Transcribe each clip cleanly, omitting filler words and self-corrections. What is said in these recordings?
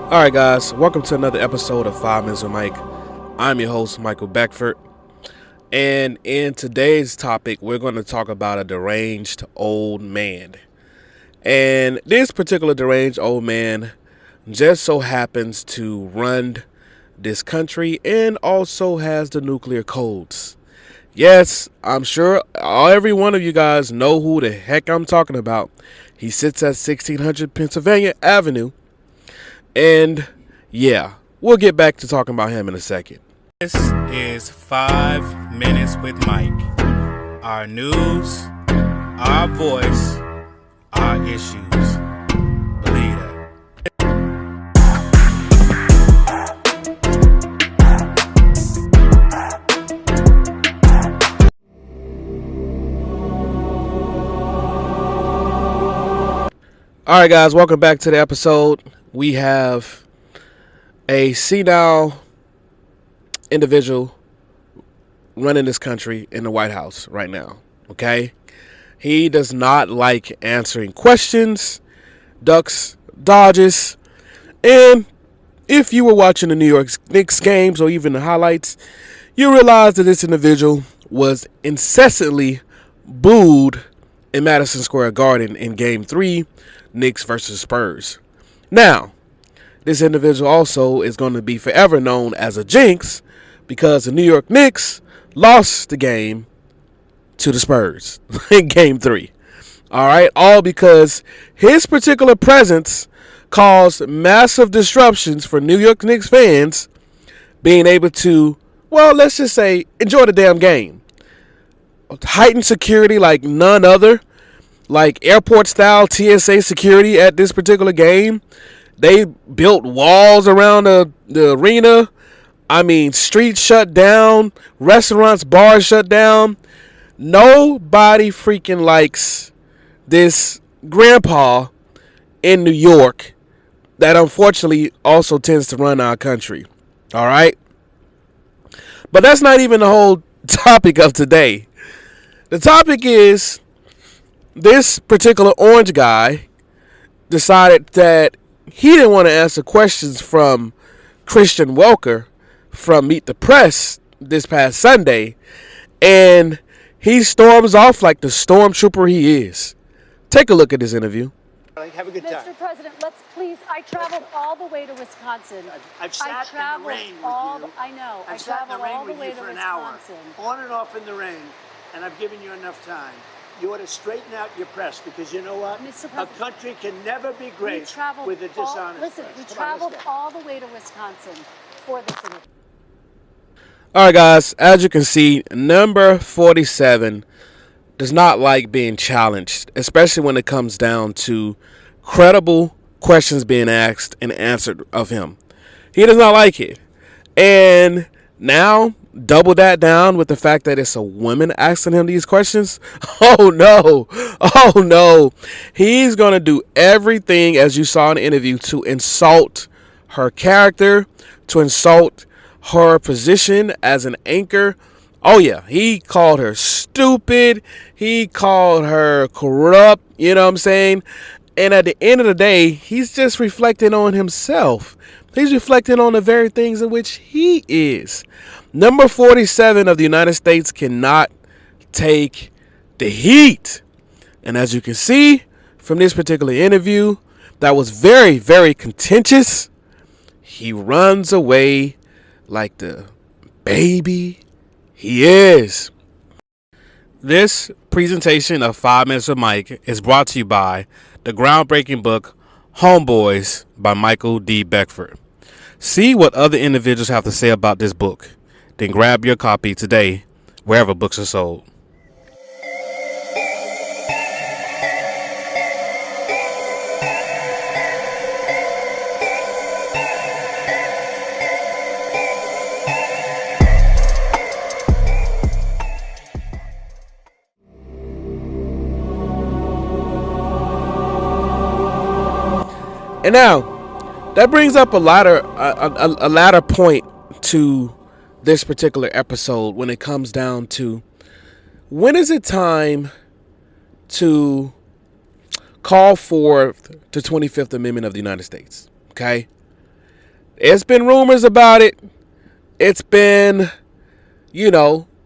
Alright guys, welcome to another episode of 5 Minutes with Mike. I'm your host, Michael Beckford. And in today's topic, we're going to talk about a deranged old man. And this particular deranged old man just so happens to run this country and also has the nuclear codes. Yes, I'm sure every one of you guys know who the heck I'm talking about. He sits at 1600 Pennsylvania Avenue. And yeah, we'll get back to talking about him in a second. This is 5 Minutes with Mike. Our news, our voice, our issues. Believe that. All right, guys, welcome back to the episode. We have a senile individual running this country in the White House right now, okay? He does not like answering questions, ducks, dodges, and if you were watching the New York Knicks games or even the highlights, you realize that this individual was incessantly booed in Madison Square Garden in Game 3, Knicks versus Spurs. Now, this individual also is going to be forever known as a jinx because the New York Knicks lost the game to the Spurs in Game 3. All right, all because his particular presence caused massive disruptions for New York Knicks fans being able to, well, let's just say, enjoy the damn game. Heightened security like none other. Like airport-style TSA security at this particular game. They built walls around the arena. I mean, streets shut down. Restaurants, bars shut down. Nobody freaking likes this grandpa in New York that unfortunately also tends to run our country. All right? But that's not even the whole topic of today. The topic is this particular orange guy decided that he didn't want to answer questions from Christian Welker from Meet the Press this past Sunday, and he storms off like the stormtrooper he is. Take a look at this interview. Have a good time. Mr. President, let's please. I traveled all the way to Wisconsin. I've sat in the rain with you. I know. I've sat in the rain with you for an hour, on and off in the rain, and I've given you enough time. You ought to straighten out your press because you know what? A country can never be great with a dishonest Listen, press. we traveled all the way to Wisconsin for this interview. All right, guys, as you can see, number 47 does not like being challenged, especially when it comes down to credible questions being asked and answered of him. He does not like it. And now, double that down with the fact that it's a woman asking him these questions. Oh no. He's going to do everything, as you saw in the interview, to insult her character, to insult her position as an anchor. Oh yeah, he called her stupid. He called her corrupt. You know what I'm saying? And at the end of the day, he's just reflecting on himself. He's reflecting on the very things in which he is. Number 47 of the United States cannot take the heat. And as you can see from this particular interview, that was very, very contentious. He runs away like the baby he is. This presentation of 5 Minutes with Mike is brought to you by the groundbreaking book HOMEBOYS by Michael D. Beckford. See what other individuals have to say about this book. Then grab your copy today, wherever books are sold. And now, that brings up a latter point to this particular episode when it comes down to when is it time to call for the 25th Amendment of the United States? Okay? It's been rumors about it. It's been,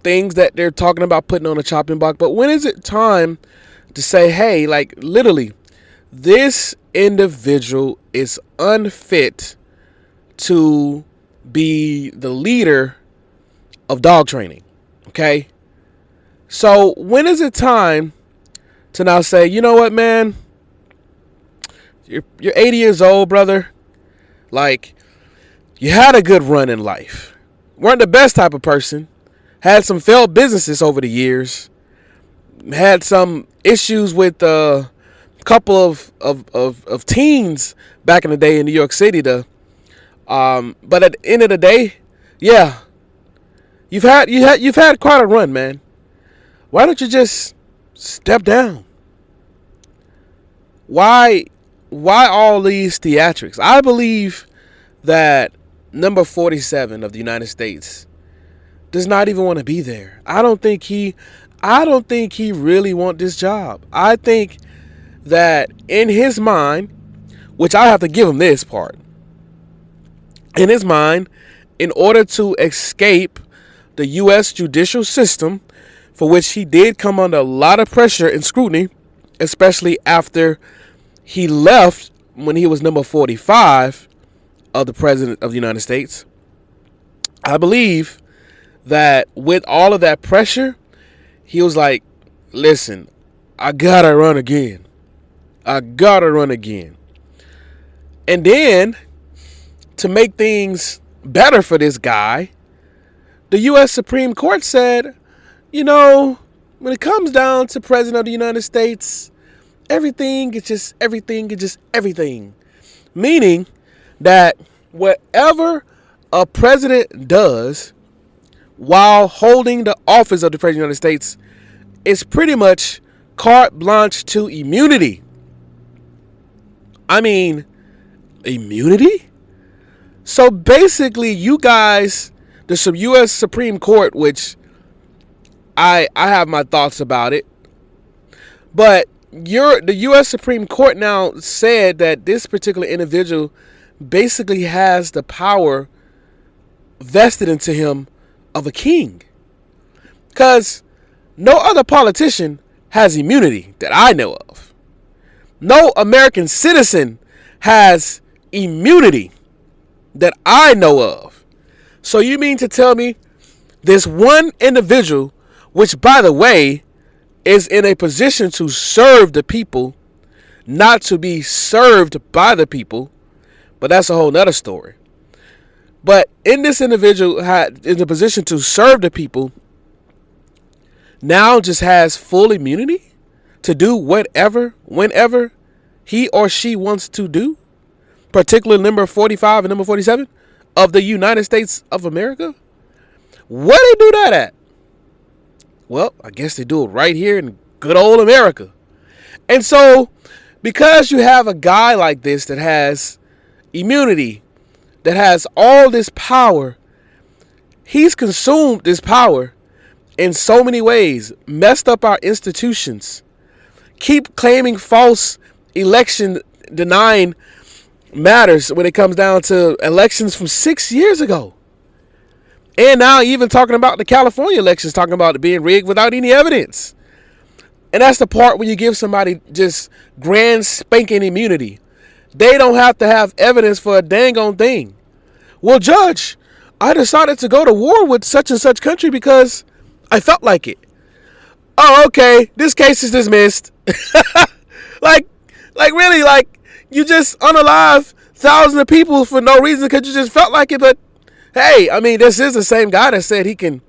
things that they're talking about putting on a chopping block. But when is it time to say, hey, like literally, this individual is unfit to be the leader of dog training? Okay? So when is it time to now say, you know what, man? You're 80 years old, brother. Like, you had a good run in life. Weren't the best type of person. Had some failed businesses over the years. Had some issues with a couple of teens back in the day in New York City. But at the end of the day, yeah, you've had quite a run, man. Why don't you just step down? Why all these theatrics? I believe that number 47 of the United States does not even want to be there. I don't think he really wants this job. I think that in his mind, which I have to give him this part, in his mind, in order to escape the U.S. judicial system, for which he did come under a lot of pressure and scrutiny, especially after he left when he was number 45 of the President of the United States. I believe that with all of that pressure, he was like, listen, I gotta run again. And then, to make things better for this guy, the U.S. Supreme Court said, when it comes down to President of the United States, everything is just everything. Meaning that whatever a president does while holding the office of the President of the United States is pretty much carte blanche to immunity. I mean, immunity? So basically, you guys, the U.S. Supreme Court, which I have my thoughts about it, but the U.S. Supreme Court now said that this particular individual basically has the power vested into him of a king. Because no other politician has immunity that I know of. No American citizen has immunity that I know of. So you mean to tell me this one individual, which by the way is in a position to serve the people, not to be served by the people, but that's a whole nother story. But in this individual in a position to serve the people, now just has full immunity to do whatever, whenever he or she wants to do, particularly number 45 and number 47 of the United States of America? Where they do that at? Well, I guess they do it right here in good old America. And so, because you have a guy like this that has immunity, that has all this power, he's consumed this power in so many ways, messed up our institutions, keep claiming false election denying matters when it comes down to elections from 6 years ago. And now even talking about the California elections, talking about it being rigged without any evidence. And that's the part when you give somebody just grand spanking immunity. They don't have to have evidence for a dang on thing. Well, Judge, I decided to go to war with such and such country because I felt like it. Oh, okay. This case is dismissed. like really, like you just unalive thousands of people for no reason because you just felt like it. But hey, I mean, this is the same guy that said he can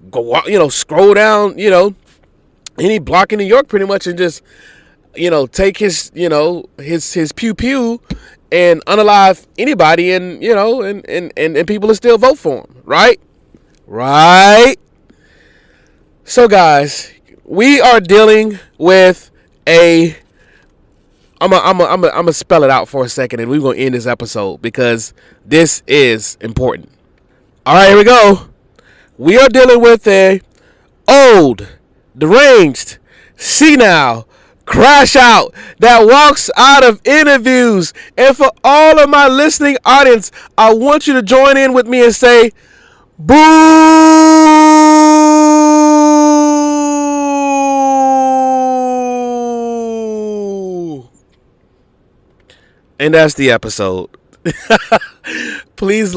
go out, scroll down, any block in New York pretty much and just, take his, his pew pew and unalive anybody and, and people will still vote for him. Right? Right. So guys, we are dealing with I'm gonna spell it out for a second and we're going to end this episode because this is important. All right, here we go. We are dealing with a old, deranged, senile, crash out, that walks out of interviews. And for all of my listening audience, I want you to join in with me and say, boo! And that's the episode. Please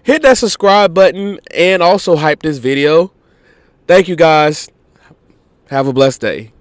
hit that subscribe button, and also hype this video. Thank you guys. Have a blessed day.